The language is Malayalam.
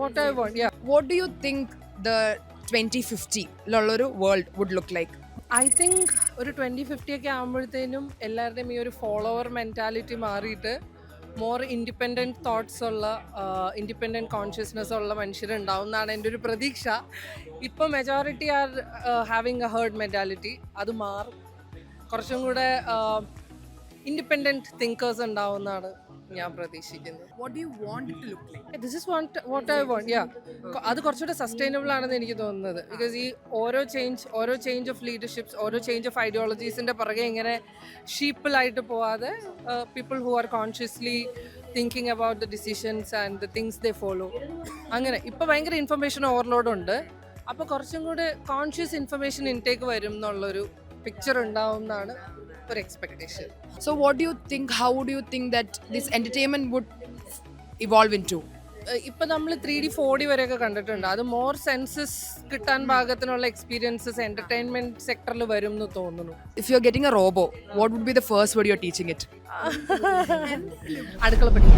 what I want. Yeah. What do you think the 2050 ലുള്ളൊരു world would look like? I think ഒരു 2050 ഒക്കെ ആകുമ്പോഴത്തേനും എല്ലാവരുടെയും ഈ ഒരു ഫോളോവർ മെൻറ്റാലിറ്റി മാറിയിട്ട് മോർ ഇൻഡിപെൻഡൻറ്റ് തോട്ട്സ് ഉള്ള ഇൻഡിപെൻഡൻറ്റ് കോൺഷ്യസ്നെസ് ഉള്ള മനുഷ്യരുണ്ടാവും എന്നാണ് എൻ്റെ ഒരു പ്രതീക്ഷ. ഇപ്പോൾ majority are having a herd mentality. അത് മാറും, കുറച്ചും കൂടെ ഇൻഡിപെൻഡൻറ്റ് തിങ്കേഴ്സ് ഉണ്ടാവും എന്നാണ് ഞാൻ പ്രതീക്ഷിക്കുന്നത്. What do you want it to look like? This is what I want. Yeah, അത് കുറച്ചുകൂടെ സസ്റ്റൈനബിൾ ആണെന്ന് എനിക്ക് തോന്നുന്നത്. ബിക്കോസ് ഈ ഓരോ ചേഞ്ച് ഓഫ് ലീഡർഷിപ്സ്, ഓരോ ചേഞ്ച് ഓഫ് ഐഡിയോളജീസിൻ്റെ പുറകെ ഇങ്ങനെ ഷീപ്പിളായിട്ട് പോവാതെ people who are consciously thinking about the decisions and the things they follow. അങ്ങനെ ഇപ്പോൾ ഭയങ്കര ഇൻഫർമേഷൻ ഓവർലോഡ് ഉണ്ട്. അപ്പോൾ കുറച്ചും കൂടെ കോൺഷ്യസ് ഇൻഫർമേഷൻ ഇൻടേക്ക് വരും എന്നുള്ളൊരു പിക്ചർ ഉണ്ടാവും എന്നാണ് ഒരു expectation. So what do you think, how do you think that this entertainment would evolve into? ഇപ്പം നമ്മൾ 3D 4D വരെയൊക്കെ കണ്ടിട്ടുണ്ട്. അത് മോർ സെൻസസ് കിട്ടാൻ പാകത്തിനുള്ള എക്സ്പീരിയൻസസ് എൻ്റർടൈൻമെൻറ്റ് സെക്ടറിൽ വരും എന്ന് തോന്നുന്നു. If you're getting a robo, what would be the first word you're teaching it? അടുക്കള പണി.